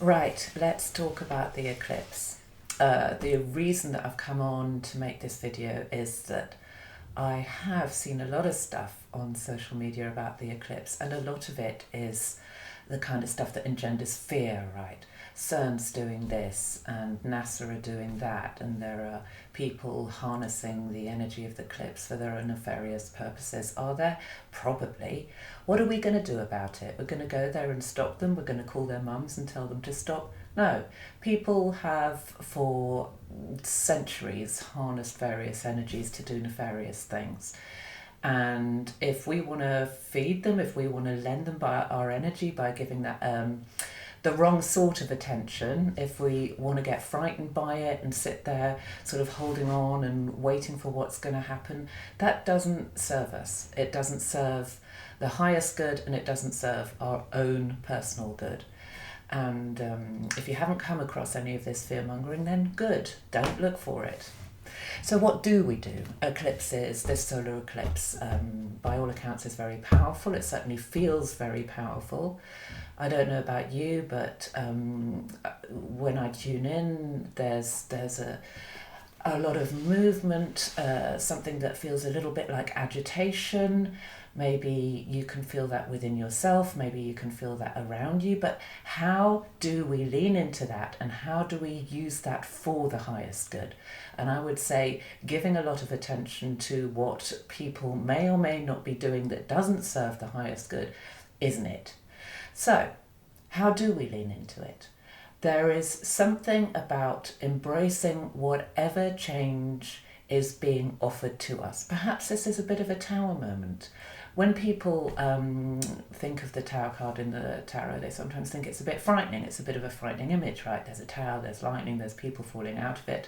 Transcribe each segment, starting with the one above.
Right, let's talk about the eclipse. The reason that I've come on to make this video is that I have seen a lot of stuff on social media about the eclipse, and a lot of it is the kind of stuff that engenders fear, right? CERN's doing this and NASA are doing that, and there are people harnessing the energy of the eclipse for their own nefarious purposes. Are there? Probably. What are we going to do about it? We're going to go there and stop them? We're going to call their mums and tell them to stop? No. People have for centuries harnessed various energies to do nefarious things. And if we want to feed them, if we want to lend them by our energy by giving that the wrong sort of attention, if we want to get frightened by it and sit there sort of holding on and waiting for what's going to happen, that doesn't serve us. It doesn't serve the highest good, and it doesn't serve our own personal good. And if you haven't come across any of this fear mongering, then good, don't look for it. So what do we do? Eclipses, this solar eclipse, by all accounts is very powerful. It certainly feels very powerful. I don't know about you, but when I tune in, there's a lot of movement, something that feels a little bit like agitation. Maybe you can feel that within yourself, maybe you can feel that around you, but how do we lean into that, and how do we use that for the highest good? And I would say giving a lot of attention to what people may or may not be doing that doesn't serve the highest good isn't it. So how do we lean into it? There is something about embracing whatever change is being offered to us. Perhaps this is a bit of a tower moment. When people think of the tower card in the tarot, they sometimes think it's a bit frightening. It's a bit of a frightening image, right? There's a tower, there's lightning, there's people falling out of it.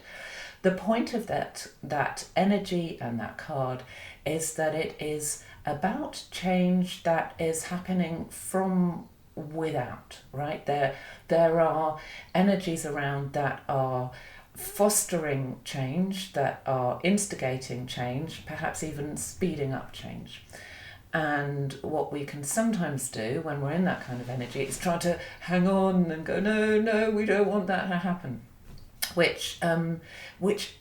The point of that energy and that card is that it is about change that is happening from without, right? There are energies around that are fostering change, that are instigating change, perhaps even speeding up change. And what we can sometimes do when we're in that kind of energy is try to hang on and go, no, we don't want that to happen, which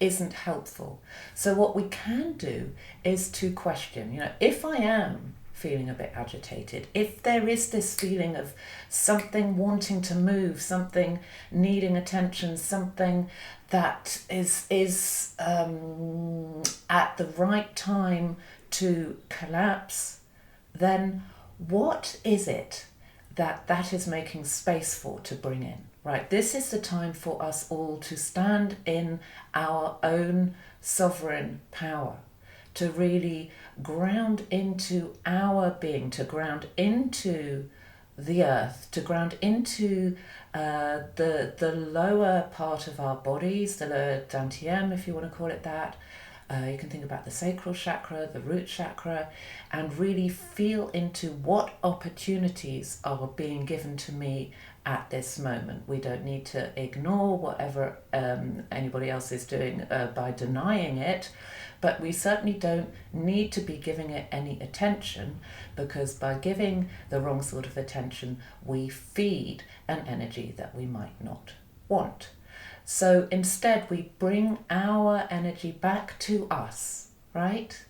isn't helpful. So what we can do is to question, if I am feeling a bit agitated, if there is this feeling of something wanting to move, something needing attention, something that is at the right time to collapse, then what is it that is making space for, to bring in, right? This is the time for us all to stand in our own sovereign power, to really ground into our being, to ground into the earth, to ground into the lower part of our bodies, the lower dantian, if you want to call it that. You can think about the sacral chakra, the root chakra, and really feel into what opportunities are being given to me at this moment. We don't need to ignore whatever anybody else is doing by denying it, but we certainly don't need to be giving it any attention, because by giving the wrong sort of attention, we feed an energy that we might not want. So instead, we bring our energy back to us, right?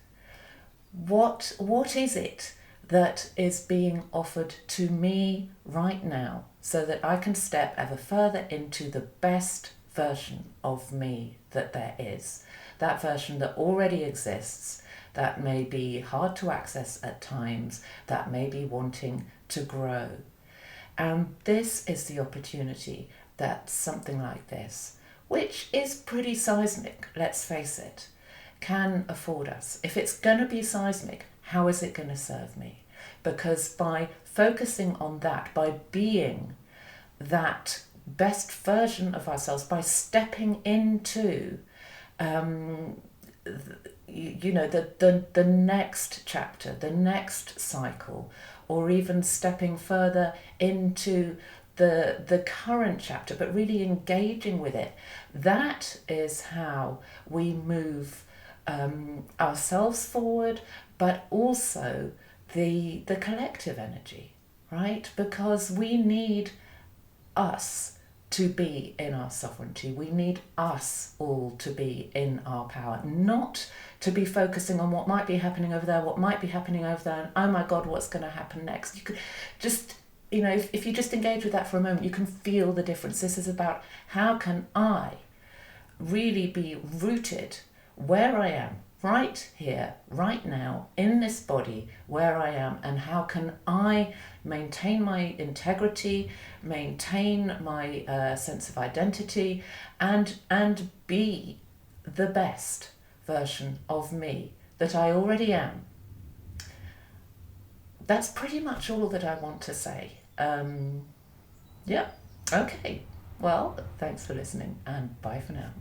What is it that is being offered to me right now, so that I can step ever further into the best version of me that there is, that version that already exists, that may be hard to access at times, that may be wanting to grow. And this is the opportunity that something like this, which is pretty seismic, let's face it, can afford us. If it's going to be seismic, how is it going to serve me? Because by focusing on that, by being that best version of ourselves, by stepping into the next chapter, the next cycle, or even stepping further into the current chapter, but really engaging with it, that is how we move ourselves forward, but also the collective energy, right? Because we need us to be in our sovereignty. We need us all to be in our power, not to be focusing on what might be happening over there, what might be happening over there, and oh my God, what's going to happen next? You could just, if you just engage with that for a moment, you can feel the difference. This is about how can I really be rooted where I am, right here, right now, in this body, where I am, and how can I maintain my integrity, maintain my sense of identity, and be the best version of me that I already am. That's pretty much all that I want to say. Yeah, okay. Well, thanks for listening, and bye for now.